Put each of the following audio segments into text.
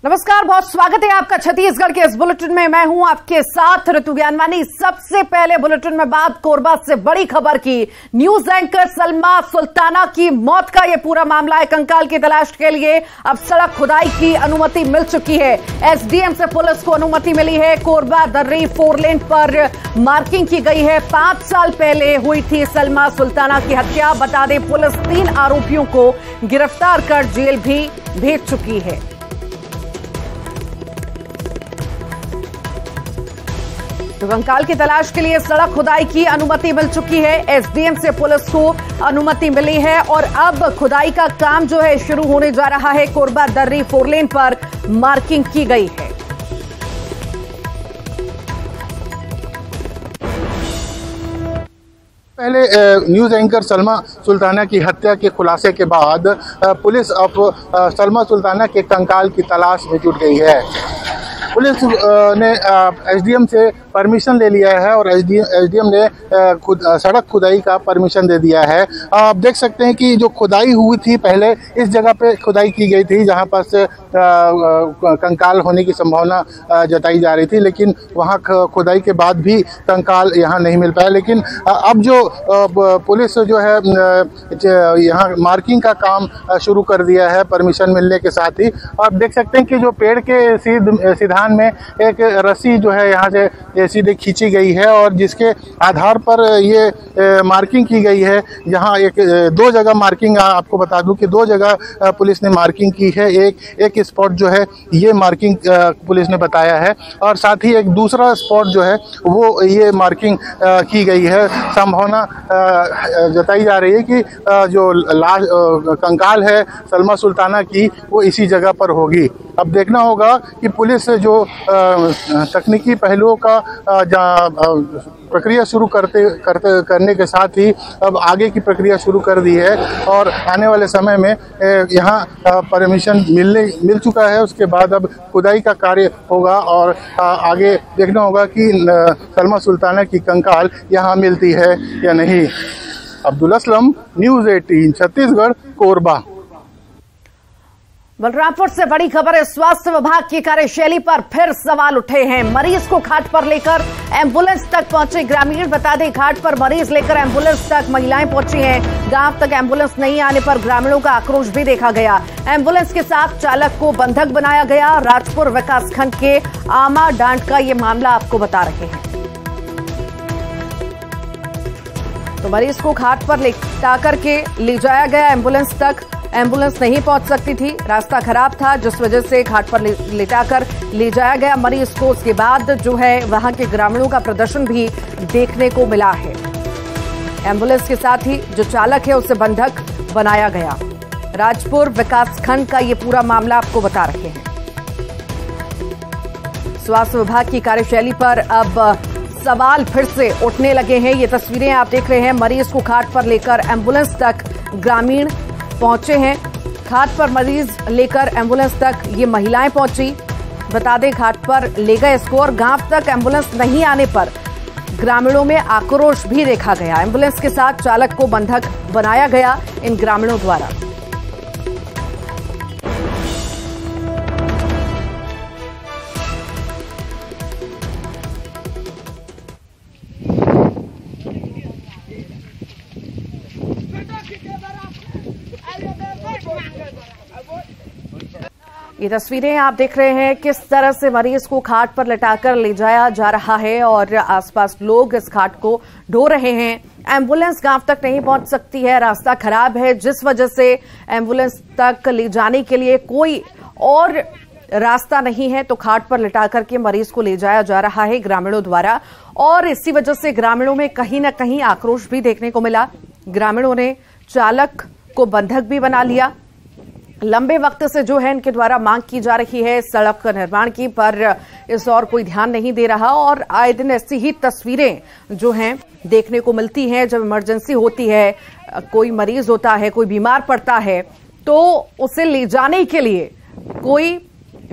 नमस्कार, बहुत स्वागत है आपका छत्तीसगढ़ के इस बुलेटिन में। मैं हूं आपके साथ ऋतु ज्ञानवानी। सबसे पहले बुलेटिन में बात कोरबा से बड़ी खबर की। न्यूज एंकर सलमा सुल्ताना की मौत का यह पूरा मामला है। कंकाल की तलाश के लिए अब सड़क खुदाई की अनुमति मिल चुकी है। एसडीएम से पुलिस को अनुमति मिली है। कोरबा दर्री 4 लेन पर मार्किंग की गई है। 5 साल पहले हुई थी सलमा सुल्ताना की हत्या। बता दें, पुलिस 3 आरोपियों को गिरफ्तार कर जेल भी भेज चुकी है। तो कंकाल की तलाश के लिए सड़क खुदाई की अनुमति मिल चुकी है। एसडीएम से पुलिस को अनुमति मिली है और अब खुदाई का काम जो है शुरू होने जा रहा है। कोरबा दर्री 4 लेन पर मार्किंग की गई है। पहले न्यूज एंकर सलमा सुल्ताना की हत्या के खुलासे के बाद पुलिस अब सलमा सुल्ताना के कंकाल की तलाश में जुट गई है। पुलिस ने एसडीएम से परमिशन ले लिया है और एसडीएम ने सड़क खुदाई का परमिशन दे दिया है। आप देख सकते हैं कि जो खुदाई हुई थी पहले इस जगह पे खुदाई की गई थी जहां पर से कंकाल होने की संभावना जताई जा रही थी, लेकिन वहां खुदाई के बाद भी कंकाल यहां नहीं मिल पाया। लेकिन अब जो पुलिस जो है यहां मार्किंग का काम शुरू कर दिया है परमिशन मिलने के साथ ही। आप देख सकते हैं कि जो पेड़ के सीधान में एक रस्सी जो है यहाँ से सीधे खींची गई है और जिसके आधार पर ये मार्किंग की गई है। यहाँ 2 जगह मार्किंग, आपको बता दूं कि 2 जगह पुलिस ने मार्किंग की है। एक स्पॉट जो है ये मार्किंग पुलिस ने बताया है और साथ ही एक दूसरा स्पॉट जो है वो ये मार्किंग की गई है। संभावना जताई जा रही है कि जो लाश कंकाल है सलमा सुल्ताना की वो इसी जगह पर होगी। अब देखना होगा कि पुलिस जो तकनीकी पहलुओं का प्रक्रिया शुरू करने के साथ ही अब आगे की प्रक्रिया शुरू कर दी है और आने वाले समय में यहाँ परमिशन मिल चुका है। उसके बाद अब खुदाई का कार्य होगा और आगे देखना होगा कि सलमा सुल्ताना की कंकाल यहाँ मिलती है या नहीं। अब्दुल असलम, न्यूज़ 18 छत्तीसगढ़, कोरबा। बलरामपुर से बड़ी खबर है। स्वास्थ्य विभाग की कार्यशैली पर फिर सवाल उठे हैं। मरीज को घाट पर लेकर एम्बुलेंस तक पहुंचे ग्रामीण। बता दें, घाट पर मरीज लेकर एम्बुलेंस तक महिलाएं पहुंची हैं। गांव तक एम्बुलेंस नहीं आने पर ग्रामीणों का आक्रोश भी देखा गया। एम्बुलेंस के साथ चालक को बंधक बनाया गया। राजपुर विकासखंड के आमा डांड का ये मामला आपको बता रहे हैं। तो मरीज को घाट पर लेटा करके ले जाया गया एम्बुलेंस तक। एम्बुलेंस नहीं पहुंच सकती थी, रास्ता खराब था, जिस वजह से घाट पर लेटाकर ले जाया गया मरीज को। उसके बाद जो है वहां के ग्रामीणों का प्रदर्शन भी देखने को मिला है। एम्बुलेंस के साथ ही जो चालक है उसे बंधक बनाया गया। राजपुर विकासखंड का ये पूरा मामला आपको बता रहे हैं। स्वास्थ्य विभाग की कार्यशैली पर अब सवाल फिर से उठने लगे हैं। ये तस्वीरें आप देख रहे हैं। मरीज को घाट पर लेकर एम्बुलेंस तक ग्रामीण पहुंचे हैं। घाट पर मरीज लेकर एम्बुलेंस तक ये महिलाएं पहुंची। बता दें, घाट पर ले गए इसको और गांव तक एम्बुलेंस नहीं आने पर ग्रामीणों में आक्रोश भी देखा गया। एम्बुलेंस के साथ चालक को बंधक बनाया गया इन ग्रामीणों द्वारा। ये तस्वीरें आप देख रहे हैं किस तरह से मरीज को घाट पर लटाकर ले जाया जा रहा है और आसपास लोग इस घाट को ढो रहे हैं। एम्बुलेंस गांव तक नहीं पहुंच सकती है, रास्ता खराब है, जिस वजह से एम्बुलेंस तक ले जाने के लिए कोई और रास्ता नहीं है। तो घाट पर लिटा करके मरीज को ले जाया जा रहा है ग्रामीणों द्वारा और इसी वजह से ग्रामीणों में कहीं ना कहीं आक्रोश भी देखने को मिला। ग्रामीणों ने चालक को बंधक भी बना लिया। लंबे वक्त से जो है इनके द्वारा मांग की जा रही है सड़क का निर्माण की, पर इस और कोई ध्यान नहीं दे रहा और आए दिन ऐसी ही तस्वीरें जो हैं देखने को मिलती हैं। जब इमरजेंसी होती है, कोई मरीज होता है, कोई बीमार पड़ता है, तो उसे ले जाने के लिए कोई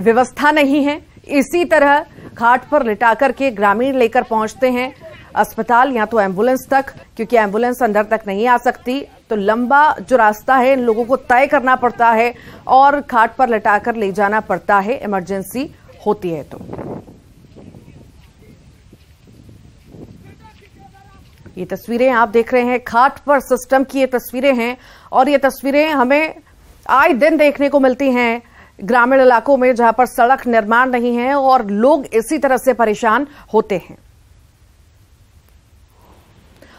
व्यवस्था नहीं है। इसी तरह घाट पर लिटा करके ग्रामीण लेकर पहुंचते हैं अस्पताल या तो एम्बुलेंस तक, क्योंकि एम्बुलेंस अंदर तक नहीं आ सकती, तो लंबा जो रास्ता है इन लोगों को तय करना पड़ता है और खाट पर लटाकर ले जाना पड़ता है इमरजेंसी होती है तो। ये तस्वीरें आप देख रहे हैं खाट पर सिस्टम की ये तस्वीरें हैं और ये तस्वीरें हमें आए दिन देखने को मिलती हैं ग्रामीण इलाकों में जहां पर सड़क निर्माण नहीं है और लोग इसी तरह से परेशान होते हैं।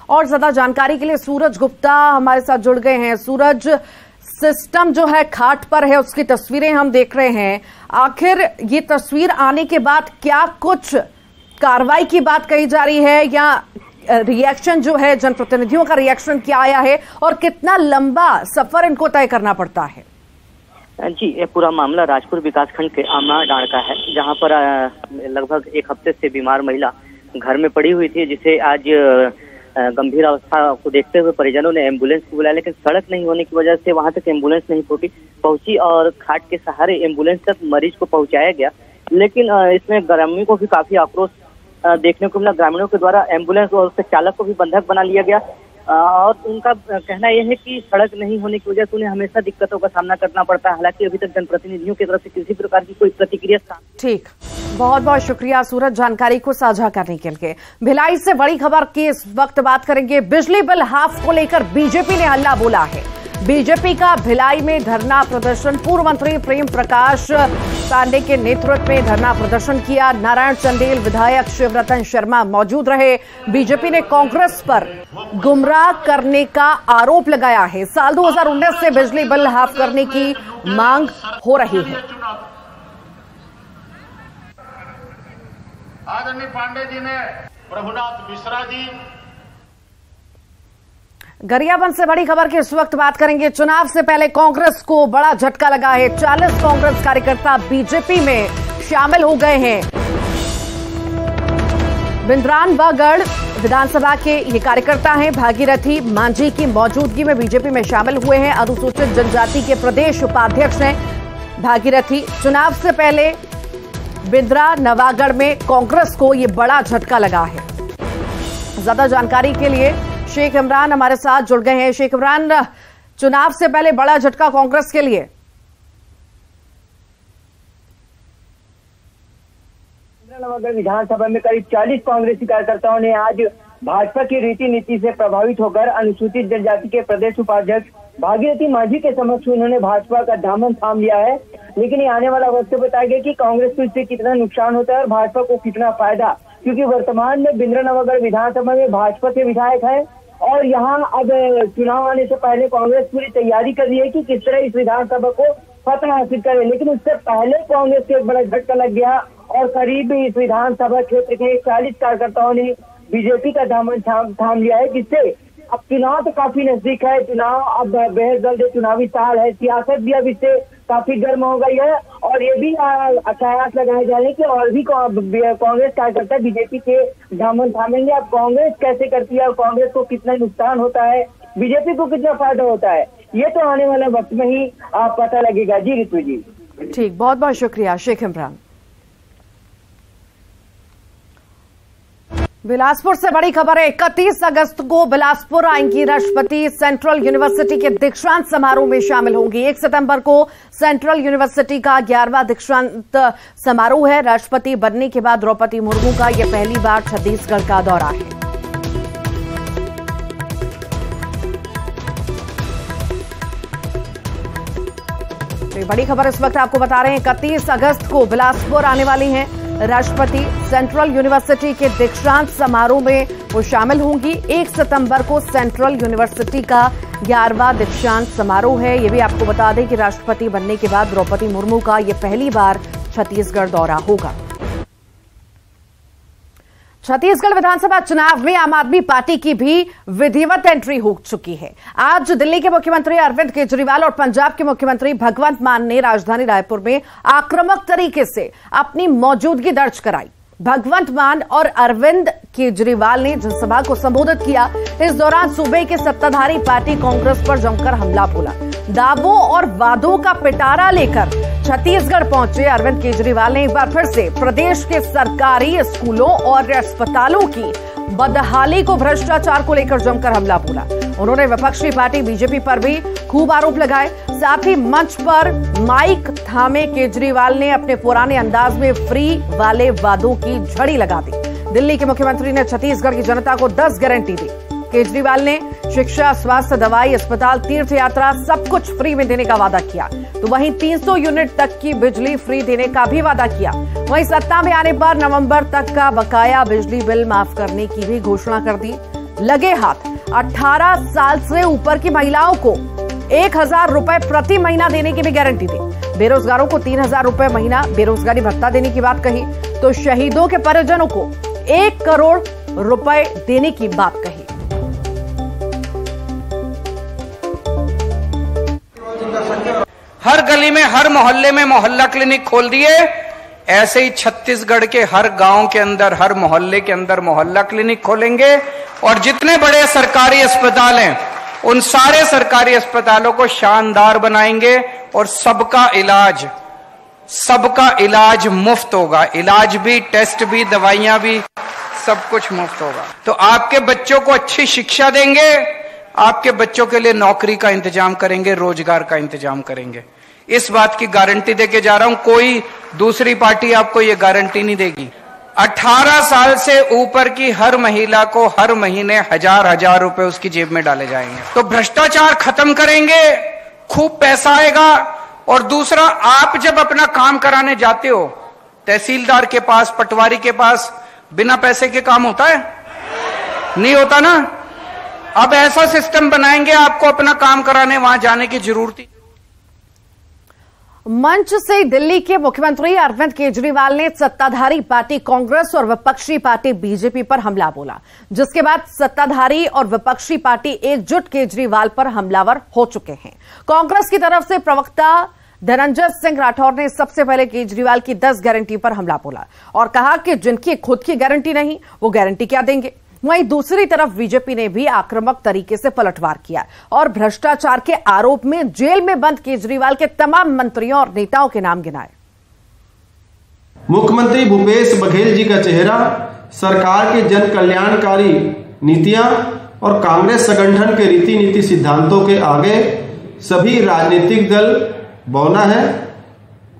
और ज्यादा जानकारी के लिए सूरज गुप्ता हमारे साथ जुड़ गए हैं। सूरज, सिस्टम जो है खाट पर है उसकी तस्वीरें हम देख रहे हैं, आखिर ये तस्वीर आने के बाद क्या कुछ कार्रवाई की बात कही जा रही है या रिएक्शन जो है जनप्रतिनिधियों का रिएक्शन क्या आया है और कितना लंबा सफर इनको तय करना पड़ता है? जी, ये पूरा मामला राजपुर विकासखंड के आमना डांड का है, जहां पर लगभग एक हफ्ते से बीमार महिला घर में पड़ी हुई थी, जिसे आज गंभीर अवस्था को देखते हुए परिजनों ने एम्बुलेंस को बुलाया, लेकिन सड़क नहीं होने की वजह से वहां तक एम्बुलेंस नहीं पहुंची और खाट के सहारे एम्बुलेंस तक मरीज को पहुंचाया गया। लेकिन इसमें ग्रामीणों को भी काफी आक्रोश देखने को मिला। ग्रामीणों के द्वारा एम्बुलेंस और उसके चालक को भी बंधक बना लिया गया और उनका कहना यह है कि सड़क नहीं होने की वजह से उन्हें हमेशा दिक्कतों का सामना करना पड़ता है। हालांकि अभी तक जनप्रतिनिधियों की तरफ से किसी प्रकार की कोई प्रतिक्रिया। ठीक, बहुत बहुत शुक्रिया सूरज जानकारी को साझा करने के लिए। भिलाई से बड़ी खबर की इस वक्त बात करेंगे। बिजली बिल हाफ को लेकर बीजेपी ने हल्ला बोला है। बीजेपी का भिलाई में धरना प्रदर्शन, पूर्व मंत्री प्रेम प्रकाश पांडे के नेतृत्व में धरना प्रदर्शन किया। नारायण चंदेल, विधायक शिवरतन शर्मा मौजूद रहे। बीजेपी ने कांग्रेस पर गुमराह करने का आरोप लगाया है। साल 2019 से बिजली बिल हाफ करने की मांग हो रही है। आदरणीय पांडे जी ने प्रभुनाथ मिश्रा जी। गरियाबंद से बड़ी खबर की इस वक्त बात करेंगे। चुनाव से पहले कांग्रेस को बड़ा झटका लगा है। 40 कांग्रेस कार्यकर्ता बीजेपी में शामिल हो गए हैं। बिंद्रानवागढ़ विधानसभा के ये कार्यकर्ता हैं। भागीरथी मांझी की मौजूदगी में बीजेपी में शामिल हुए हैं। अनुसूचित जनजाति के प्रदेश उपाध्यक्ष हैं भागीरथी। चुनाव से पहले बिंद्रानवागढ़ में कांग्रेस को ये बड़ा झटका लगा है। ज्यादा जानकारी के लिए शेख इमरान हमारे साथ जुड़ गए हैं। शेख इमरान, चुनाव से पहले बड़ा झटका कांग्रेस के लिए। बिंद्रानवागढ़ विधानसभा में करीब 40 कांग्रेसी कार्यकर्ताओं ने आज भाजपा की रीति नीति से प्रभावित होकर अनुसूचित जनजाति के प्रदेश उपाध्यक्ष भागीरथी मांझी के समक्ष उन्होंने भाजपा का दामन थाम लिया है। लेकिन ये आने वाला वक्त बताया गया कि कांग्रेस को इससे कितना नुकसान होता है और भाजपा को कितना फायदा, क्योंकि वर्तमान में बिंद्रानवागढ़ विधानसभा में भाजपा के विधायक हैं और यहाँ अब चुनाव आने से पहले कांग्रेस पूरी तैयारी कर रही है कि किस तरह इस विधानसभा को फतह हासिल करे। लेकिन उससे पहले कांग्रेस को एक बड़ा झटका लग गया और करीब इस विधानसभा क्षेत्र के 40 कार्यकर्ताओं ने बीजेपी का दामन थाम लिया है, जिससे अब चुनाव तो काफी नजदीक है। चुनाव अब बेहद जल्द चुनावी साल है, सियासत भी अब इससे काफी गर्म हो गई है और ये भी कयास लगाए जा रहे हैं कि और भी कांग्रेस कार्यकर्ता बीजेपी के दामन थामेंगे। अब कांग्रेस कैसे करती है और कांग्रेस को कितना नुकसान होता है, बीजेपी को कितना फायदा होता है, ये तो आने वाले वक्त में ही पता लगेगा। जी ऋतु जी। ठीक, बहुत बहुत शुक्रिया शेख इमरान। बिलासपुर से बड़ी खबर है। 31 अगस्त को बिलासपुर आएंगी राष्ट्रपति। सेंट्रल यूनिवर्सिटी के दीक्षांत समारोह में शामिल होंगी। 1 सितंबर को सेंट्रल यूनिवर्सिटी का 11वां दीक्षांत समारोह है। राष्ट्रपति बनने के बाद द्रौपदी मुर्मू का यह पहली बार छत्तीसगढ़ का दौरा है। तो बड़ी खबर इस वक्त आपको बता रहे हैं। 31 अगस्त को बिलासपुर आने वाली हैं राष्ट्रपति। सेंट्रल यूनिवर्सिटी के दीक्षांत समारोह में वो शामिल होंगी। 1 सितंबर को सेंट्रल यूनिवर्सिटी का 11वां दीक्षांत समारोह है। ये भी आपको बता दें कि राष्ट्रपति बनने के बाद द्रौपदी मुर्मू का ये पहली बार छत्तीसगढ़ दौरा होगा। छत्तीसगढ़ विधानसभा चुनाव में आम आदमी पार्टी की भी विधिवत एंट्री हो चुकी है। आज दिल्ली के मुख्यमंत्री अरविंद केजरीवाल और पंजाब के मुख्यमंत्री भगवंत मान ने राजधानी रायपुर में आक्रामक तरीके से अपनी मौजूदगी दर्ज कराई। भगवंत मान और अरविंद केजरीवाल ने जनसभा को संबोधित किया। इस दौरान सूबे की सत्ताधारी पार्टी कांग्रेस पर जमकर हमला बोला। दावों और वादों का पिटारा लेकर छत्तीसगढ़ पहुंचे अरविंद केजरीवाल ने एक बार फिर से प्रदेश के सरकारी स्कूलों और अस्पतालों की बदहाली को भ्रष्टाचार को लेकर जमकर हमला बोला। उन्होंने विपक्षी पार्टी बीजेपी पर भी खूब आरोप लगाए। साथ ही मंच पर माइक थामे केजरीवाल ने अपने पुराने अंदाज में फ्री वाले वादों की झड़ी लगा दी। दिल्ली के मुख्यमंत्री ने छत्तीसगढ़ की जनता को 10 गारंटी दी। केजरीवाल ने शिक्षा, स्वास्थ्य, दवाई, अस्पताल, तीर्थ यात्रा सब कुछ फ्री में देने का वादा किया। तो वहीं 300 यूनिट तक की बिजली फ्री देने का भी वादा किया। वहीं सत्ता में आने पर नवंबर तक का बकाया बिजली बिल माफ करने की भी घोषणा कर दी। लगे हाथ 18 साल से ऊपर की महिलाओं को 1000 रुपए प्रति महीना देने की भी गारंटी दी। बेरोजगारों को 3000 रुपए महीना बेरोजगारी भत्ता देने की बात कही। तो शहीदों के परिजनों को 1 करोड़ रुपए देने की बात कही। हर गली में, हर मोहल्ले में मोहल्ला क्लिनिक खोल दिए। ऐसे ही छत्तीसगढ़ के हर गांव के अंदर, हर मोहल्ले के अंदर मोहल्ला क्लिनिक खोलेंगे और जितने बड़े सरकारी अस्पताल हैं उन सारे सरकारी अस्पतालों को शानदार बनाएंगे और सबका इलाज मुफ्त होगा। इलाज भी, टेस्ट भी, दवाइयां भी, सब कुछ मुफ्त होगा। तो आपके बच्चों को अच्छी शिक्षा देंगे, आपके बच्चों के लिए नौकरी का इंतजाम करेंगे, रोजगार का इंतजाम करेंगे। इस बात की गारंटी देके जा रहा हूं, कोई दूसरी पार्टी आपको यह गारंटी नहीं देगी। 18 साल से ऊपर की हर महिला को हर महीने 1000 रुपए उसकी जेब में डाले जाएंगे। तो भ्रष्टाचार खत्म करेंगे, खूब पैसा आएगा। और दूसरा, आप जब अपना काम कराने जाते हो तहसीलदार के पास, पटवारी के पास, बिना पैसे के काम होता है? नहीं होता ना। अब ऐसा सिस्टम बनाएंगे, आपको अपना काम कराने वहां जाने की जरूरत ही। मंच से दिल्ली के मुख्यमंत्री अरविंद केजरीवाल ने सत्ताधारी पार्टी कांग्रेस और विपक्षी पार्टी बीजेपी पर हमला बोला, जिसके बाद सत्ताधारी और विपक्षी पार्टी एकजुट केजरीवाल पर हमलावर हो चुके हैं। कांग्रेस की तरफ से प्रवक्ता धनंजय सिंह राठौर ने सबसे पहले केजरीवाल की 10 गारंटी पर हमला बोला और कहा कि जिनकी खुद की गारंटी नहीं वो गारंटी क्या देंगे। वहीं दूसरी तरफ बीजेपी ने भी आक्रामक तरीके से पलटवार किया और भ्रष्टाचार के आरोप में जेल में बंद केजरीवाल के तमाम मंत्रियों और नेताओं के नाम गिनाए। मुख्यमंत्री भूपेश बघेल जी का चेहरा सरकार के जन कल्याणकारी नीतियां और कांग्रेस संगठन के रीति नीति सिद्धांतों के आगे सभी राजनीतिक दल बौना है।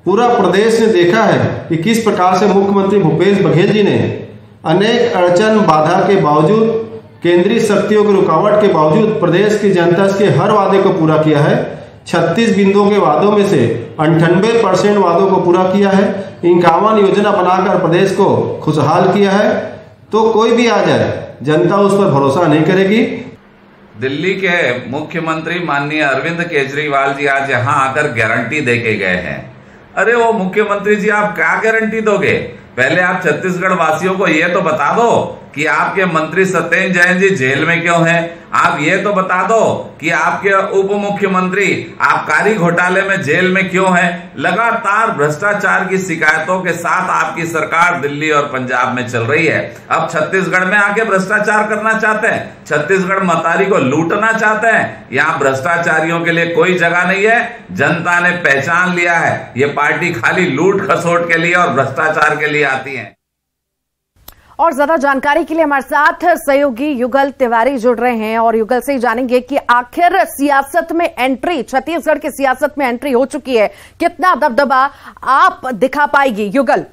पूरा प्रदेश ने देखा है कि किस प्रकार से मुख्यमंत्री भूपेश बघेल जी ने अनेक अड़चन बाधा के बावजूद, केंद्रीय शक्तियों की रुकावट के बावजूद प्रदेश की जनता के हर वादे को पूरा किया है। 36 बिंदुओं के वादों में से 98% वादों को पूरा किया है। 51 योजना बनाकर प्रदेश को खुशहाल किया है। तो कोई भी आ जाए, जनता उस पर भरोसा नहीं करेगी। दिल्ली के मुख्यमंत्री माननीय अरविंद केजरीवाल जी आज यहाँ आकर गारंटी देके गए हैं। अरे वो मुख्यमंत्री जी, आप क्या गारंटी दोगे? पहले आप छत्तीसगढ़ वासियों को ये तो बता दो कि आपके मंत्री सत्येंद्र जैन जी जेल में क्यों हैं। आप ये तो बता दो कि आपके उप मुख्यमंत्री आबकारी घोटाले में जेल में क्यों हैं। लगातार भ्रष्टाचार की शिकायतों के साथ आपकी सरकार दिल्ली और पंजाब में चल रही है। अब छत्तीसगढ़ में आके भ्रष्टाचार करना चाहते हैं, छत्तीसगढ़ मतारी को लूटना चाहते हैं। यहाँ भ्रष्टाचारियों के लिए कोई जगह नहीं है। जनता ने पहचान लिया है, ये पार्टी खाली लूट खसोट के लिए और भ्रष्टाचार के लिए आती है। और ज्यादा जानकारी के लिए हमारे साथ सहयोगी युगल तिवारी जुड़ रहे हैं और युगल से जानेंगे कि आखिर सियासत में एंट्री, छत्तीसगढ़ की सियासत में एंट्री हो चुकी है, कितना दबदबा आप दिखा पाएगी युगल?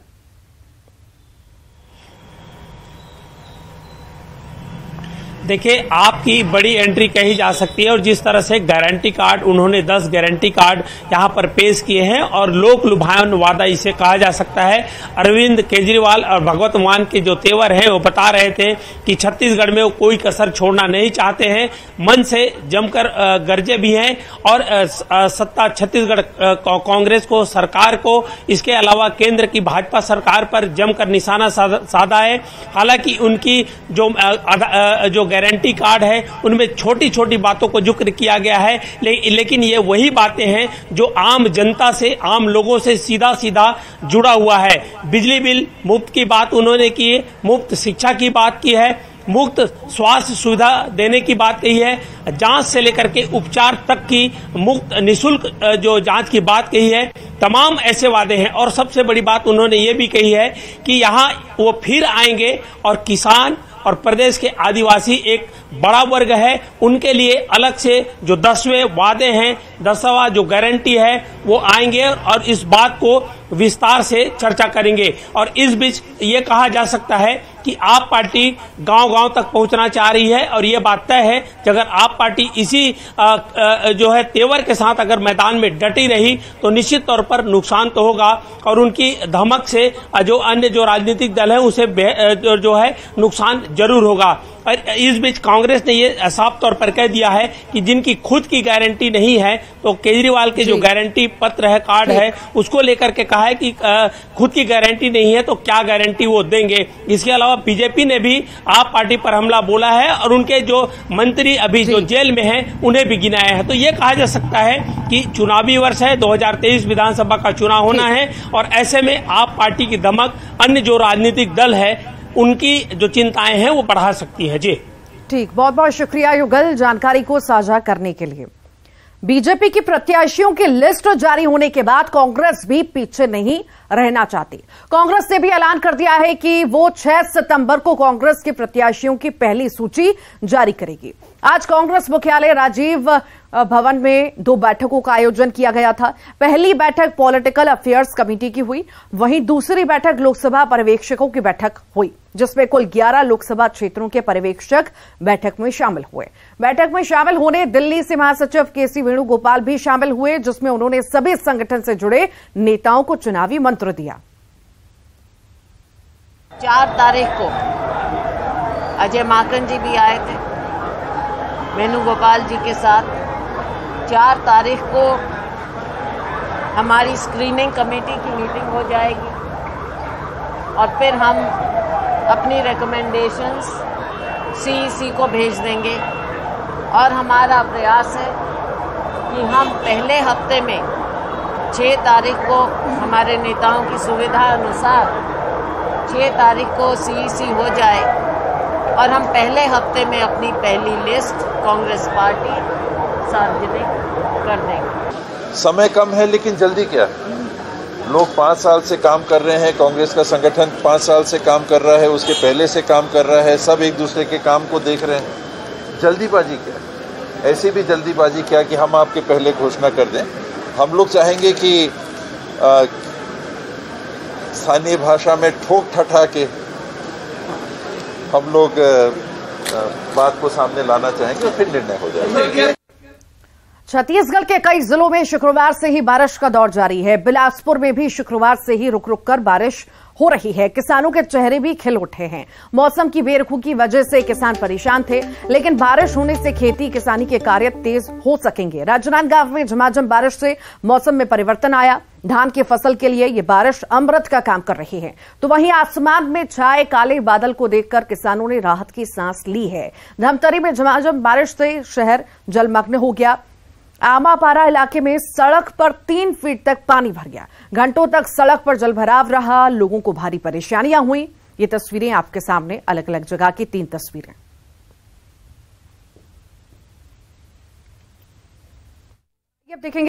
देखिए, आपकी बड़ी एंट्री कही जा सकती है और जिस तरह से गारंटी कार्ड उन्होंने 10 गारंटी कार्ड यहां पर पेश किए हैं और लोक लुभावन वादा इसे कहा जा सकता है। अरविंद केजरीवाल और भगवत मान के जो तेवर हैं वो बता रहे थे कि छत्तीसगढ़ में वो कोई कसर छोड़ना नहीं चाहते हैं। मन से जमकर गरजे भी हैं और सत्ता छत्तीसगढ़ कांग्रेस को, सरकार को, इसके अलावा केंद्र की भाजपा सरकार पर जमकर निशाना साधा है। हालांकि उनकी जो गारंटी कार्ड है उनमें छोटी छोटी बातों को जिक्र किया गया है, लेकिन ये वही बातें हैं जो आम जनता से, आम लोगों से सीधा सीधा जुड़ा हुआ है। बिजली बिल मुफ्त की बात उन्होंने की है, मुफ्त शिक्षा की बात की है, मुफ्त स्वास्थ्य सुविधा देने की बात कही है, जांच से लेकर के उपचार तक की मुफ्त निःशुल्क जो जांच की बात कही है। तमाम ऐसे वादे हैं और सबसे बड़ी बात उन्होंने ये भी कही है कि यहाँ वो फिर आएंगे और किसान और प्रदेश के आदिवासी एक बड़ा वर्ग है, उनके लिए अलग से जो 10वें वादे हैं, 10वां जो गारंटी है वो आएंगे और इस बात को विस्तार से चर्चा करेंगे। और इस बीच ये कहा जा सकता है कि आप पार्टी गांव-गांव तक पहुंचना चाह रही है और ये बात तय है कि अगर आप पार्टी इसी जो है तेवर के साथ अगर मैदान में डटी रही तो निश्चित तौर पर नुकसान तो होगा और उनकी धमक से जो अन्य जो राजनीतिक दल है उसे जो है नुकसान जरूर होगा। और इस बीच कांग्रेस ने ये साफ तौर पर कह दिया है कि जिनकी खुद की गारंटी नहीं है तो केजरीवाल के जो गारंटी पत्र है, कार्ड है, उसको लेकर के कहा है कि खुद की गारंटी नहीं है तो क्या गारंटी वो देंगे। इसके अलावा बीजेपी ने भी आप पार्टी पर हमला बोला है और उनके जो मंत्री अभी जो जेल में हैं उन्हें भी गिनाया है। तो ये कहा जा सकता है कि चुनावी वर्ष है, 2023 विधानसभा का चुनाव होना है और ऐसे में आप पार्टी की धमक अन्य जो राजनीतिक दल है उनकी जो चिंताएं हैं वो बढ़ा सकती है। जी ठीक, बहुत बहुत शुक्रिया युगल जानकारी को साझा करने के लिए। बीजेपी की प्रत्याशियों की लिस्ट जारी होने के बाद कांग्रेस भी पीछे नहीं रहना चाहती। कांग्रेस ने भी ऐलान कर दिया है कि वो 6 सितंबर को कांग्रेस के प्रत्याशियों की पहली सूची जारी करेगी। आज कांग्रेस मुख्यालय राजीव भवन में 2 बैठकों का आयोजन किया गया था। पहली बैठक पॉलिटिकल अफेयर्स कमेटी की हुई, वहीं दूसरी बैठक लोकसभा पर्यवेक्षकों की बैठक हुई, जिसमें कुल 11 लोकसभा क्षेत्रों के पर्यवेक्षक बैठक में शामिल हुए। बैठक में शामिल होने दिल्ली से महासचिव केसी वेणुगोपाल भी शामिल हुए, जिसमें उन्होंने सभी संगठन से जुड़े नेताओं को चुनावी मंत्र दिया। 4 तारीख को अजय माकन जी भी आए थे वेणुगोपाल जी के साथ। 4 तारीख को हमारी स्क्रीनिंग कमेटी की मीटिंग हो जाएगी और फिर हम अपनी रिकमेंडेशंस सीईसी को भेज देंगे और हमारा प्रयास है कि हम पहले हफ्ते में 6 तारीख को हमारे नेताओं की सुविधा अनुसार 6 तारीख को सीईसी हो जाए और हम पहले हफ्ते में अपनी पहली लिस्ट कांग्रेस पार्टी सार्वजनिक कर देंगे। समय कम है लेकिन जल्दी क्या है? लोग 5 साल से काम कर रहे हैं, कांग्रेस का संगठन 5 साल से काम कर रहा है, उसके पहले से काम कर रहा है, सब एक दूसरे के काम को देख रहे हैं। जल्दीबाजी क्या? ऐसी भी जल्दीबाजी क्या कि हम आपके पहले घोषणा कर दें। हम लोग चाहेंगे कि स्थानीय भाषा में ठोक ठठा के हम लोग बात को सामने लाना चाहेंगे और फिर निर्णय हो जाएगा। छत्तीसगढ़ के कई जिलों में शुक्रवार से ही बारिश का दौर जारी है। बिलासपुर में भी शुक्रवार से ही रुक रुक कर बारिश हो रही है। किसानों के चेहरे भी खिल उठे हैं। मौसम की बेरुखी की वजह से किसान परेशान थे, लेकिन बारिश होने से खेती किसानी के कार्य तेज हो सकेंगे। राजनांदगांव में झमाझम बारिश से मौसम में परिवर्तन आया। धान की फसल के लिए ये बारिश अमृत का काम कर रही है। तो वहीं आसमान में छाए काले बादल को देखकर किसानों ने राहत की सांस ली है। धमतरी में झमाझम बारिश से शहर जलमग्न हो गया। आमापारा इलाके में सड़क पर 3 फीट तक पानी भर गया। घंटों तक सड़क पर जलभराव रहा, लोगों को भारी परेशानियां हुई। ये तस्वीरें आपके सामने, अलग अलग जगह की 3 तस्वीरें। अब देखेंगे